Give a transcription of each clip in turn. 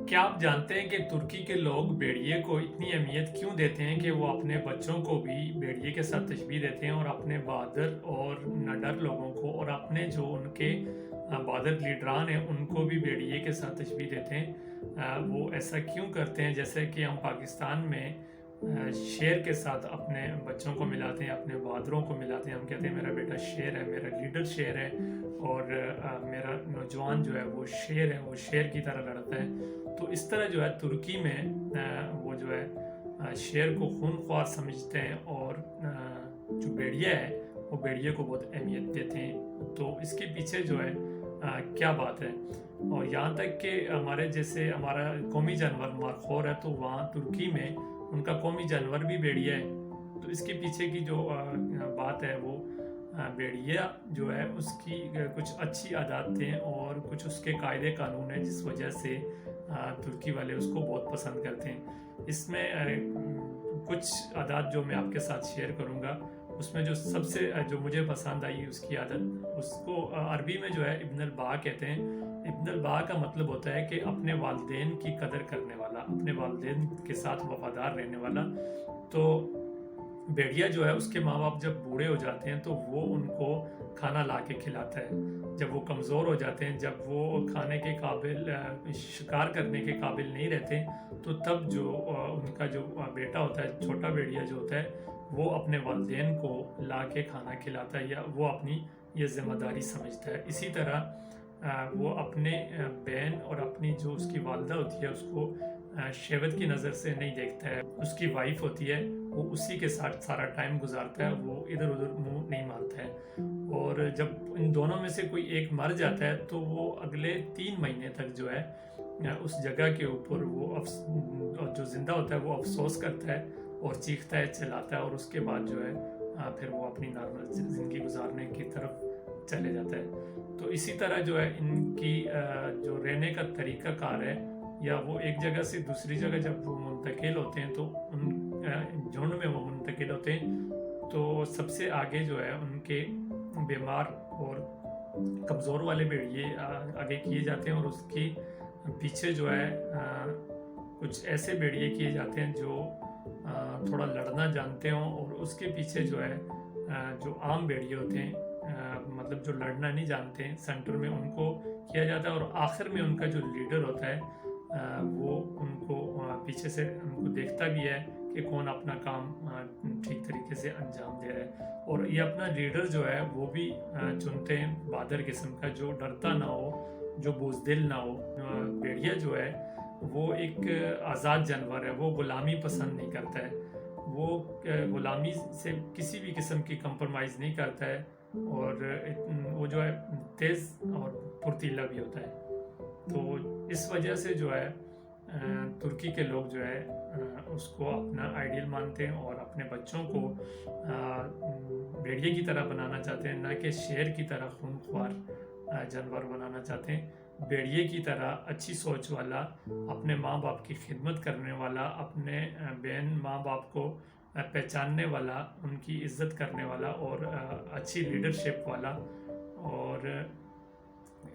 क्या आप जानते हैं कि तुर्की के लोग भेड़िए को इतनी अहमियत क्यों देते हैं कि वो अपने बच्चों को भी भेड़िए के साथ तशबीह देते हैं और अपने बहादुर और निडर लोगों को और अपने जो उनके बहादुर लीडरान हैं उनको भी भेड़िए के साथ तशबीह देते हैं। वो ऐसा क्यों करते हैं? जैसे कि हम पाकिस्तान में शेर के साथ अपने बच्चों को मिलाते हैं, अपने बहादुरों को मिलाते हैं। हम कहते हैं मेरा बेटा शेर है, मेरा लीडर शेर है और मेरा नौजवान जो है वो शेर है, वो शेर की तरह लड़ता है। तो इस तरह जो है तुर्की में वो जो है शेर को खून ख्वार समझते हैं और जो भेड़िया है वो भेड़िए को बहुत अहमियत देते हैं। तो इसके पीछे जो है क्या बात है। और यहाँ तक कि हमारे जैसे हमारा कौमी जानवर मारखोर है, तो वहाँ तुर्की में उनका कौमी जानवर भी भेड़िया है। तो इसके पीछे की जो बात है वो भेड़िया जो है उसकी कुछ अच्छी आदतें और कुछ उसके कायदे कानून है जिस वजह से तुर्की वाले उसको बहुत पसंद करते हैं। इसमें कुछ आदत जो मैं आपके साथ शेयर करूँगा, उसमें जो सबसे जो मुझे पसंद आई उसकी आदत, उसको अरबी में जो है इब्न अल-बा कहते हैं। इब्न अल-बा का मतलब होता है कि अपने वालिदैन की कदर करने वाला, अपने वालिदैन के साथ वफादार रहने वाला। तो भेड़िया जो है उसके माँ बाप जब बूढ़े हो जाते हैं तो वो उनको खाना ला के खिलाता है। जब वो कमज़ोर हो जाते हैं, जब वो खाने के काबिल शिकार करने के काबिल नहीं रहते, तो तब जो उनका जो बेटा होता है, छोटा भेड़िया जो होता है, वो अपने वालिदैन को ला के खाना खिलाता है या वो अपनी ये ज़िम्मेदारी समझता है। इसी तरह वो अपने बहन और अपनी जो उसकी वालदा होती है उसको शहवत की नज़र से नहीं देखता है। उसकी वाइफ होती है वो उसी के साथ सारा टाइम गुजारता है, वो इधर उधर मुंह नहीं मारता है। और जब इन दोनों में से कोई एक मर जाता है तो वो अगले 3 महीने तक जो है उस जगह के ऊपर वो जो जिंदा होता है वो अफसोस करता है और चीखता है, चिल्लाता है और उसके बाद जो है फिर वो अपनी नॉर्मल ज़िंदगी गुजारने की तरफ चले जाता है। तो इसी तरह जो है इनकी जो रहने का तरीका कार है, या वो एक जगह से दूसरी जगह जब वो मुंतकिल होते हैं तो उन झुंड में वो मुंतकिल होते हैं तो सबसे आगे जो है उनके बीमार और कमज़ोर वाले भेड़िए आगे किए जाते हैं और उसके पीछे जो है कुछ ऐसे भेड़िए किए जाते हैं जो थोड़ा लड़ना जानते हों, और उसके पीछे जो है जो आम भेड़िए होते हैं मतलब जो लड़ना नहीं जानते हैं, सेंटर में उनको किया जाता है। और आखिर में उनका जो लीडर होता है वो उनको पीछे से उनको देखता भी है कि कौन अपना काम ठीक तरीके से अंजाम दे रहा है। और ये अपना लीडर जो है वो भी चुनते हैं बहादुर किस्म का, जो डरता ना हो, जो बुज़दिल ना हो। भेड़िया जो है वो एक आज़ाद जानवर है, वो गुलामी पसंद नहीं करता है, वो गुलामी से किसी भी किस्म की कंप्रोमाइज़ नहीं करता है और वो जो है तेज़ और फुर्तीला भी होता है। तो इस वजह से जो है तुर्की के लोग जो है उसको अपना आइडियल मानते हैं और अपने बच्चों को भेड़िए की तरह बनाना चाहते हैं, ना कि शेर की तरह खूनख्वार जानवर बनाना चाहते हैं। भेड़िए की तरह अच्छी सोच वाला, अपने माँ बाप की खिदमत करने वाला, अपने बहन माँ बाप को पहचानने वाला, उनकी इज्जत करने वाला और अच्छी लीडरशिप वाला, और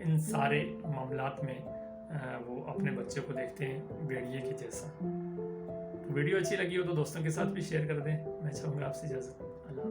इन सारे मामलात में वो अपने बच्चे को देखते हैं भेड़िए की जैसा। तो वीडियो अच्छी लगी हो तो दोस्तों के साथ भी शेयर कर दें। मैं चाहूँगा आपसे इजाज़त। अल्लाह।